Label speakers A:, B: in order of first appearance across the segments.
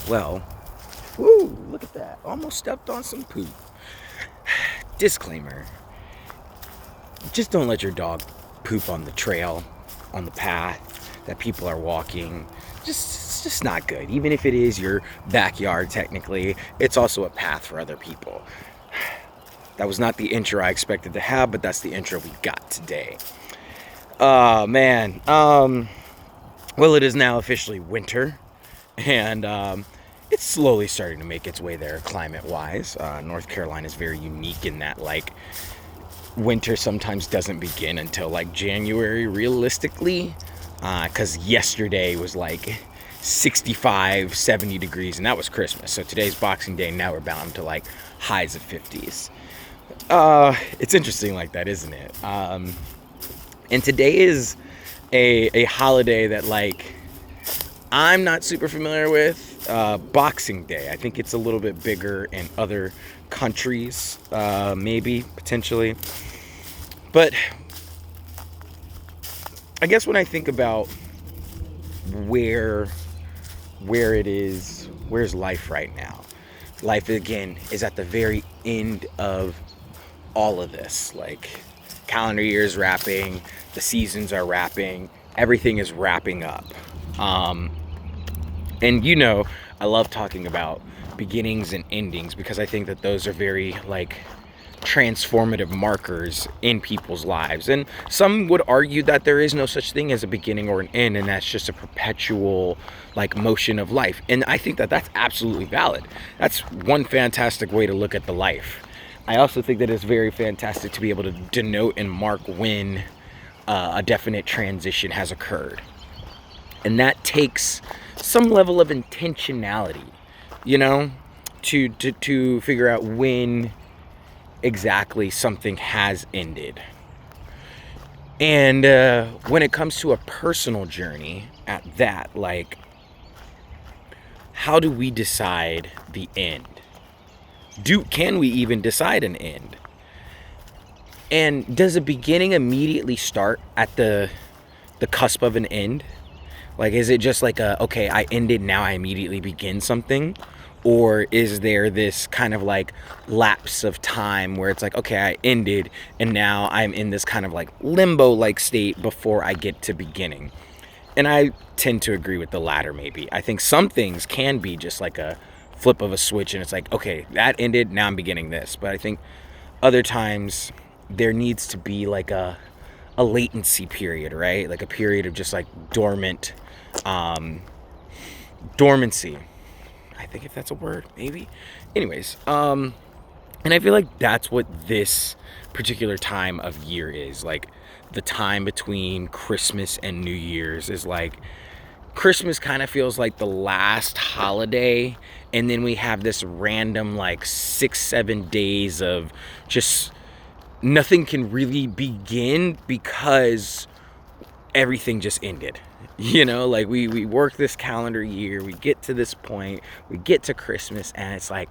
A: Well, woo, look at that. Almost stepped on some poop. Disclaimer, just don't let your dog poop on the trail, on the path that people are walking. It's just not good. Even if it is your backyard, technically, it's also a path for other people. That was not the intro I expected to have, but that's the intro we got today. Oh, man. Well, it is now officially winter, and it's slowly starting to make its way there climate-wise. North Carolina is very unique in that, like, winter sometimes doesn't begin until, like, January, realistically, because yesterday was, like, 65, 70 degrees, and that was Christmas. So today's Boxing Day, now we're bound to, like, highs of 50s. It's interesting like that, isn't it? And today is a holiday that, like, I'm not super familiar with. Boxing Day. I think it's a little bit bigger in other countries, maybe, potentially. But I guess when I think about where it is, where's life right now? Life, again, is at the very end of all of this. Like, calendar year is wrapping, the seasons are wrapping, everything is wrapping up. And you know, I love talking about beginnings and endings because I think that those are very, like, transformative markers in people's lives. And some would argue that there is no such thing as a beginning or an end, and that's just a perpetual, like, motion of life. And I think that that's absolutely valid. That's one fantastic way to look at the life. I also think that it's very fantastic to be able to denote and mark when a definite transition has occurred. And that takes some level of intentionality, you know, to figure out when exactly something has ended. And when it comes to a personal journey at that, like, how do we decide the end? Can we even decide an end? And does a beginning immediately start at the cusp of an end? Like, is it just like okay, I ended, now I immediately begin something? Or is there this kind of, like, lapse of time where it's like, okay, I ended, and now I'm in this kind of, like, limbo-like state before I get to beginning? And I tend to agree with the latter, maybe. I think some things can be just like a flip of a switch, and it's like, okay, that ended, now I'm beginning this. But I think other times there needs to be, like, a latency period, right? Like a period of just, like, dormancy. I think, if that's a word, maybe. Anyways, and I feel like that's what this particular time of year is. Like, the time between Christmas and New Year's is like, Christmas kind of feels like the last holiday, and then we have this random, like, 6-7 days of just nothing can really begin because everything just ended. You know, like, we work this calendar year, we get to this point, we get to Christmas, and it's like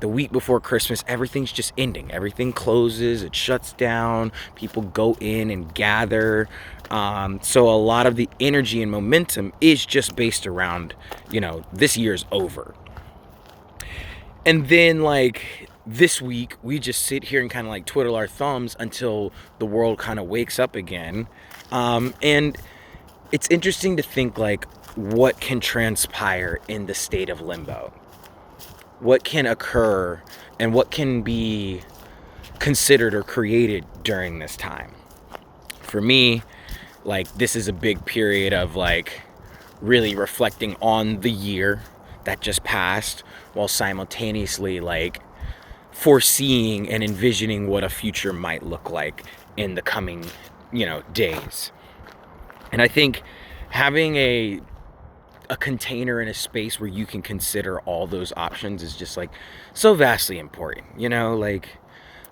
A: the week before Christmas, everything's just ending. Everything closes, it shuts down, people go in and gather. So a lot of the energy and momentum is just based around, you know, this year's over. And then, like, this week, we just sit here and kind of, like, twiddle our thumbs until the world kind of wakes up again. And it's interesting to think, like, what can transpire in the state of limbo? What can occur and what can be considered or created during this time? For me, like, this is a big period of, like, really reflecting on the year that just passed while simultaneously, like, foreseeing and envisioning what a future might look like in the coming, you know, days. And I think having a container and a space where you can consider all those options is just, like, so vastly important. You know, like,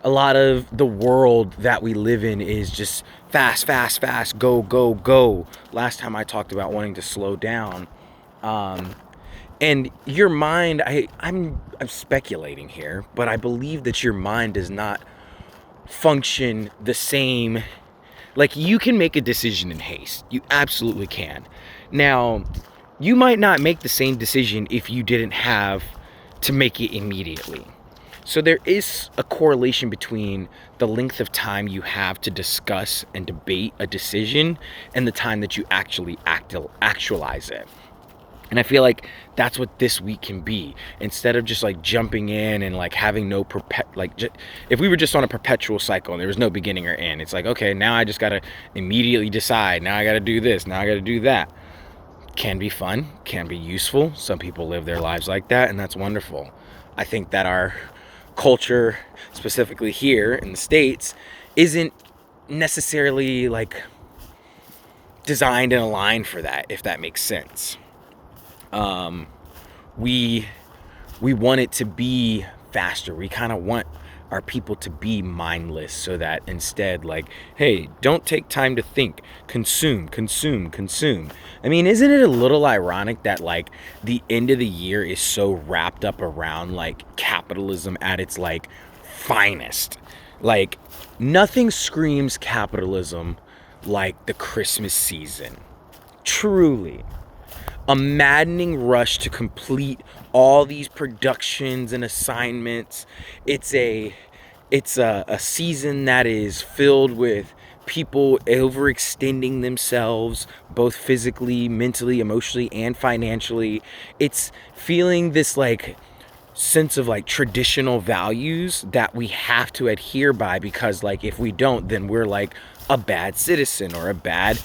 A: a lot of the world that we live in is just fast, go, go, go. Last time I talked about wanting to slow down. And your mind, I'm speculating here, but I believe that your mind does not function the same. Like, you can make a decision in haste. You absolutely can. Now, you might not make the same decision if you didn't have to make it immediately. So there is a correlation between the length of time you have to discuss and debate a decision and the time that you actually actualize it. And I feel like that's what this week can be. Instead of just like jumping in and like having no if we were just on a perpetual cycle and there was no beginning or end, it's like, okay, now I just gotta immediately decide. Now I gotta do this. Now I gotta do that. Can be fun, can be useful. Some people live their lives like that, and that's wonderful. I think that our culture, specifically here in the States, isn't necessarily like designed and aligned for that, if that makes sense. We want it to be faster. We kind of want our people to be mindless, so that instead, like, hey, don't take time to think, consume. I mean, isn't it a little ironic that like the end of the year is so wrapped up around like capitalism at its like finest? Like, nothing screams capitalism like the Christmas season. Truly. A maddening rush to complete all these productions and assignments. It's a season that is filled with people overextending themselves, both physically, mentally, emotionally, and financially. It's feeling this like sense of like traditional values that we have to adhere by, because like if we don't, then we're like a bad citizen or a bad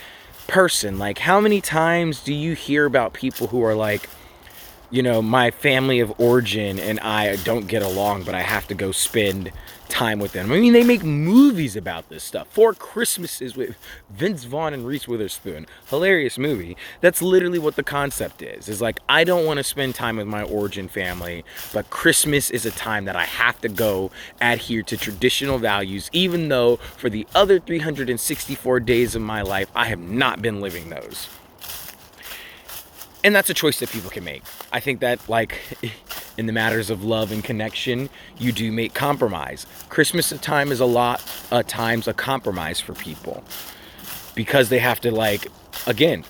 A: person. Like, how many times do you hear about people who are like, you know, my family of origin and I don't get along, but I have to go spend time with them? I mean, they make movies about this stuff. Four Christmases with Vince Vaughn and Reese Witherspoon. Hilarious movie. That's literally what the concept is like, I don't want to spend time with my origin family, but Christmas is a time that I have to go adhere to traditional values, even though for the other 364 days of my life, I have not been living those. And that's a choice that people can make. I think that, like, in the matters of love and connection, you do make compromise. Christmas time is a lot of times a compromise for people, because they have to, like, again,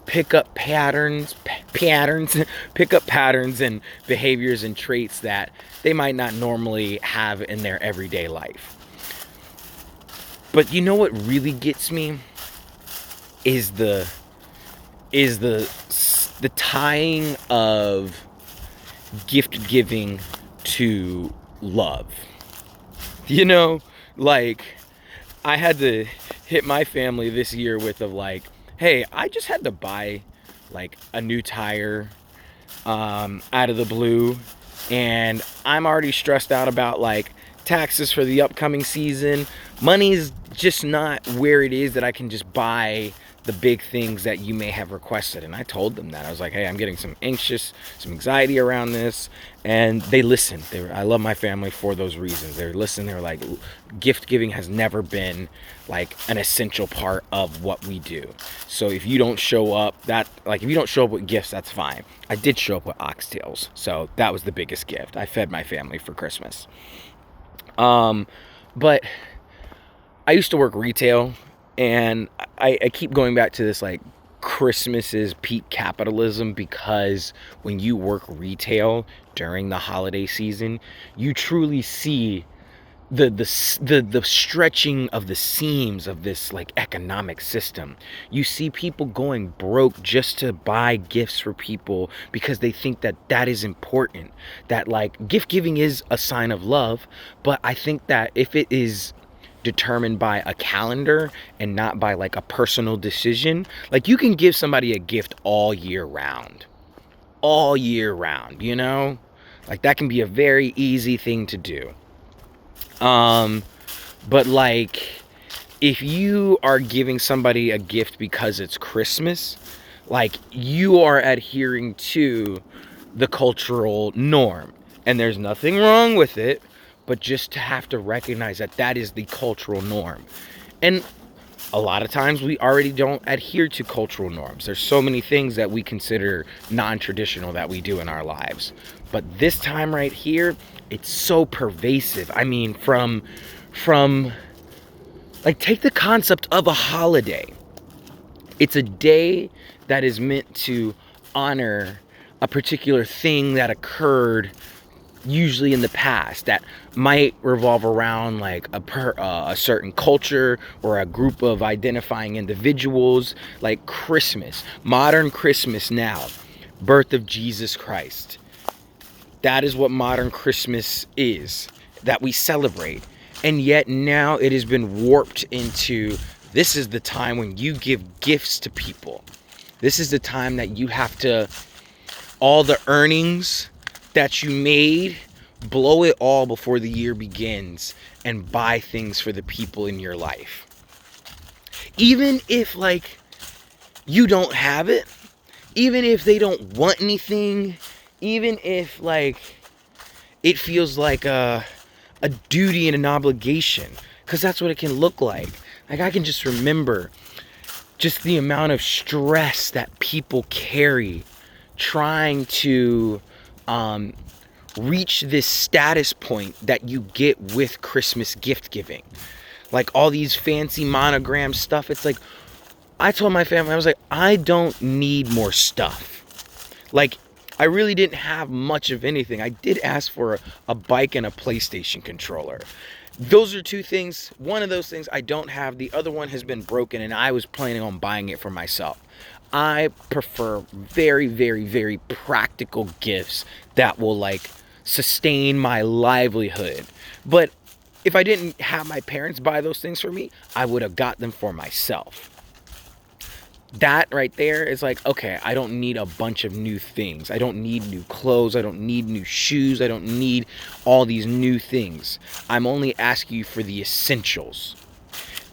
A: pick up patterns and behaviors and traits that they might not normally have in their everyday life. But you know what really gets me is the tying of gift giving to love. You know, like, I had to hit my family this year with of like, hey, I just had to buy like a new tire out of the blue, and I'm already stressed out about like taxes for the upcoming season. Money's just not where it is that I can just buy the big things that you may have requested. And I told them that. I was like, hey, I'm getting some anxiety around this. And they listened. I love my family for those reasons. They listened. They were like, gift giving has never been like an essential part of what we do. So if you don't show up, if you don't show up with gifts, that's fine. I did show up with oxtails. So that was the biggest gift. I fed my family for Christmas. But I used to work retail, and I keep going back to this, like, Christmas is peak capitalism, because when you work retail during the holiday season, you truly see the stretching of the seams of this like economic system. You see people going broke just to buy gifts for people because they think that is important, that like gift giving is a sign of love. But I think that if it is determined by a calendar and not by like a personal decision, like, you can give somebody a gift all year round, you know, like that can be a very easy thing to do. But like, if you are giving somebody a gift because it's Christmas, like, you are adhering to the cultural norm, and there's nothing wrong with it, but just to have to recognize that is the cultural norm. And a lot of times we already don't adhere to cultural norms. There's so many things that we consider non-traditional that we do in our lives. But this time right here, it's so pervasive. I mean, from like, take the concept of a holiday. It's a day that is meant to honor a particular thing that occurred usually in the past that might revolve around like a certain culture or a group of identifying individuals, like Christmas, modern Christmas now, birth of Jesus Christ. That is what modern Christmas is, that we celebrate. And yet now it has been warped into, this is the time when you give gifts to people. This is the time that you have to, all the earnings that you made, blow it all before the year begins and buy things for the people in your life. Even if like you don't have it, even if they don't want anything, even if like it feels like a duty and an obligation, because that's what it can look like. Like I can just remember just the amount of stress that people carry trying to reach this status point that you get with Christmas gift giving. Like all these fancy monogram stuff. It's like, I told my family, I was like, I don't need more stuff. Like, I really didn't have much of anything. I did ask for a bike and a PlayStation controller. Those are two things. One of those things I don't have. The other one has been broken, and I was planning on buying it for myself. I prefer very, very, very practical gifts that will like sustain my livelihood. But if I didn't have my parents buy those things for me, I would have got them for myself. That right there is like, okay, I don't need a bunch of new things. I don't need new clothes. I don't need new shoes. I don't need all these new things. I'm only asking you for the essentials.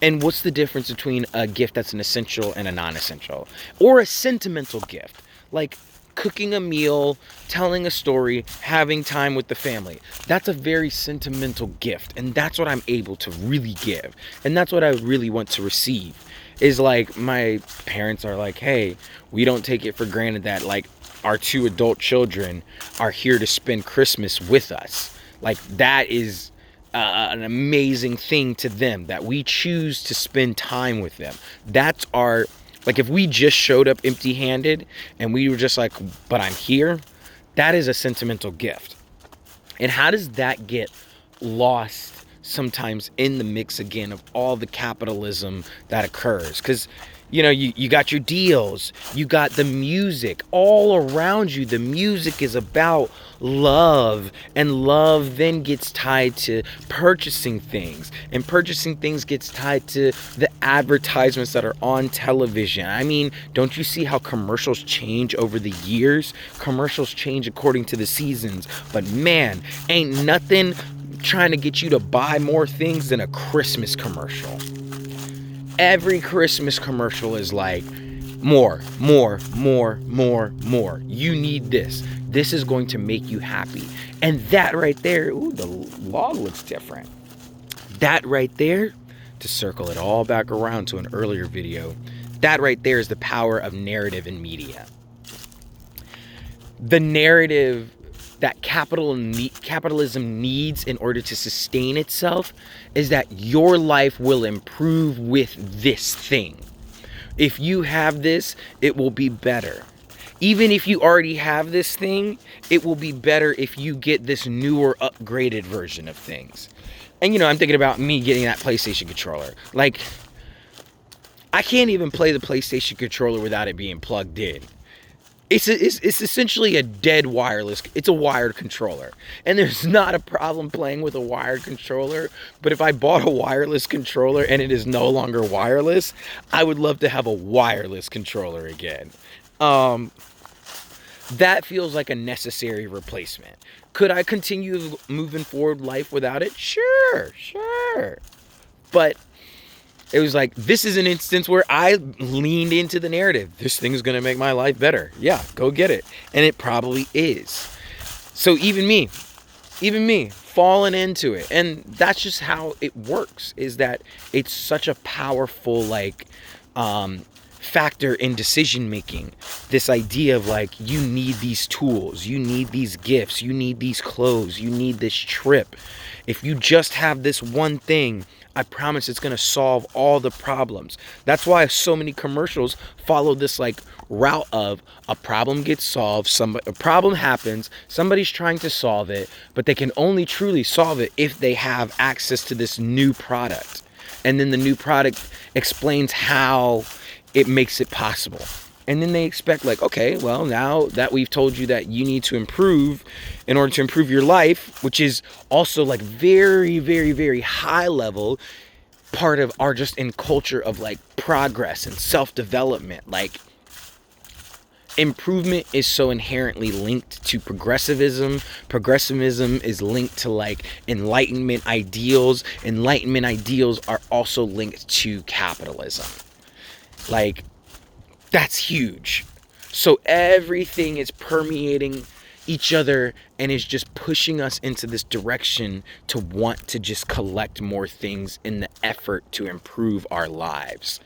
A: And what's the difference between a gift that's an essential and a non-essential? Or a sentimental gift, like cooking a meal, telling a story, having time with the family. That's a very sentimental gift. And that's what I'm able to really give. And that's what I really want to receive. Is like, my parents are like, hey, we don't take it for granted that like our two adult children are here to spend Christmas with us. Like that is an amazing thing to them, that we choose to spend time with them. That's our, like if we just showed up empty handed and we were just like, but I'm here, that is a sentimental gift. And how does that get lost sometimes in the mix again of all the capitalism that occurs? Because you know, you got your deals, you got the music all around you. The music is about love, and love then gets tied to purchasing things, and purchasing things gets tied to the advertisements that are on television. I mean, don't you see how commercials change over the years? Commercials change according to the seasons, but man, ain't nothing trying to get you to buy more things than a Christmas commercial. Every Christmas commercial is like, more. You need this. This is going to make you happy. And that right there, ooh, the log looks different. That right there, to circle it all back around to an earlier video, that right there is the power of narrative in media. The narrative that capitalism needs in order to sustain itself is that your life will improve with this thing. If you have this, it will be better. Even if you already have this thing, it will be better if you get this newer, upgraded version of things. And you know, I'm thinking about me getting that PlayStation controller. Like, I can't even play the PlayStation controller without it being plugged in. It's essentially a dead wireless. It's a wired controller. And there's not a problem playing with a wired controller. But if I bought a wireless controller and it is no longer wireless, I would love to have a wireless controller again. That feels like a necessary replacement. Could I continue moving forward life without it? Sure. But it was like, this is an instance where I leaned into the narrative. This thing is going to make my life better. Yeah, go get it. And it probably is. So even me, falling into it. And that's just how it works, is that it's such a powerful, like, factor in decision making. This idea of like, you need these tools, you need these gifts, you need these clothes, you need this trip. If you just have this one thing, I promise it's going to solve all the problems. That's why so many commercials follow this like route of a problem gets solved, a problem happens, somebody's trying to solve it, but they can only truly solve it if they have access to this new product. And then the new product explains how it makes it possible. And then they expect like, okay, well, now that we've told you that you need to improve in order to improve your life, which is also like very, very, very high level part of our just in culture of like progress and self-development. Like improvement is so inherently linked to progressivism. Progressivism is linked to like enlightenment ideals. Enlightenment ideals are also linked to capitalism. Like, that's huge. So everything is permeating each other and is just pushing us into this direction to want to just collect more things in the effort to improve our lives.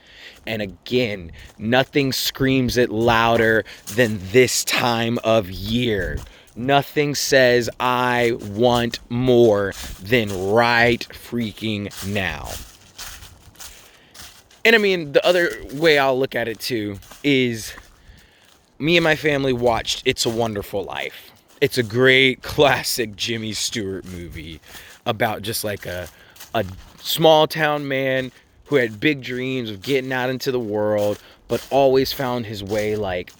A: And again, nothing screams it louder than this time of year. Nothing says I want more than right freaking now. And I mean, the other way I'll look at it too is me and my family watched It's a Wonderful Life. It's a great classic Jimmy Stewart movie about just like a small town man who had big dreams of getting out into the world, but always found his way like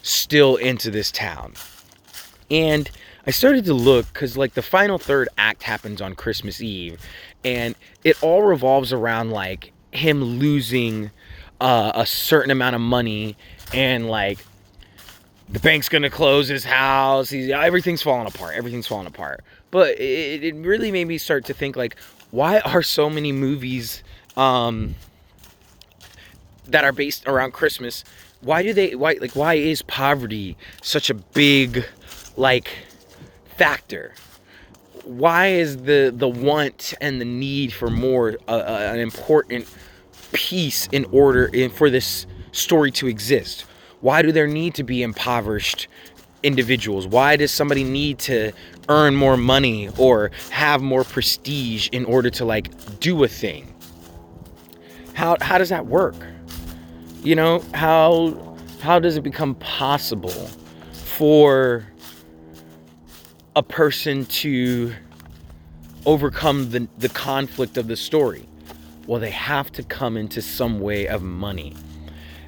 A: still into this town. And I started to look because like the final third act happens on Christmas Eve, and it all revolves around like him losing a certain amount of money, and like the bank's gonna close his house. Everything's falling apart. But it really made me start to think like, why are so many movies that are based around Christmas? Why is poverty such a big like factor? Why is the want and the need for more an important piece in order for this story to exist? Why do there need to be impoverished individuals? Why does somebody need to earn more money or have more prestige in order to like do a thing? How does that work? You know, how does it become possible for a person to overcome the conflict of the story? Well, they have to come into some way of money.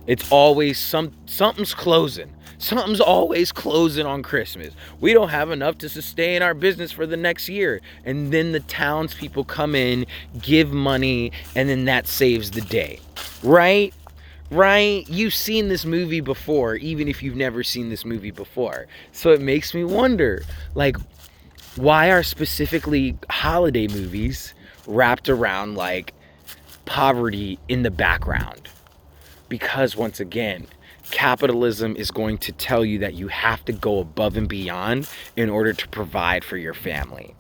A: It's always something's closing. Something's always closing on Christmas. We don't have enough to sustain our business for the next year. And then the townspeople come in, give money, and then that saves the day. Right? Right? You've seen this movie before, even if you've never seen this movie before. So it makes me wonder, like, why are specifically holiday movies wrapped around like poverty in the background? Because once again, capitalism is going to tell you that you have to go above and beyond in order to provide for your family.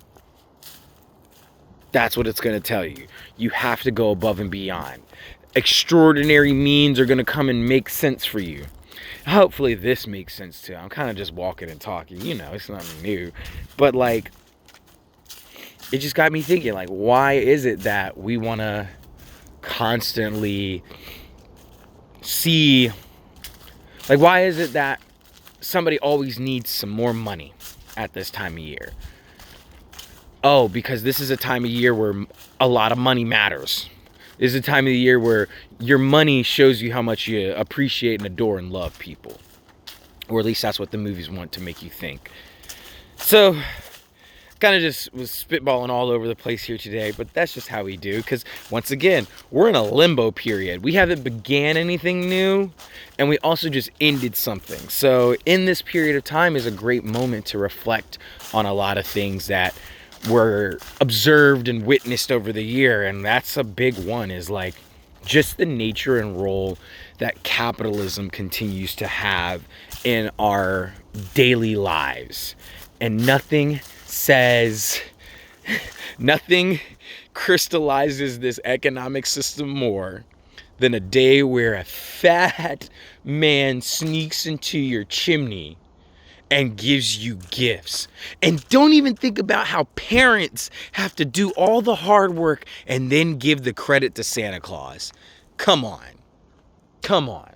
A: That's what it's going to tell you. You have to go above and beyond. Extraordinary means are going to come and make sense for you. Hopefully this makes sense too. I'm kind of just walking and talking, you know, it's nothing new. But like, it just got me thinking, like, why is it that we want to constantly see, like, why is it that somebody always needs some more money at this time of year? Oh, because this is a time of year where a lot of money matters. This is a time of the year where your money shows you how much you appreciate and adore and love people. Or at least that's what the movies want to make you think. So, kind of just was spitballing all over the place here today, but that's just how we do. Because once again, we're in a limbo period. We haven't began anything new, and we also just ended something. So in this period of time is a great moment to reflect on a lot of things that were observed and witnessed over the year. And that's a big one, is like just the nature and role that capitalism continues to have in our daily lives. And nothing crystallizes this economic system more than a day where a fat man sneaks into your chimney and gives you gifts. And don't even think about how parents have to do all the hard work and then give the credit to Santa Claus. Come on. Come on.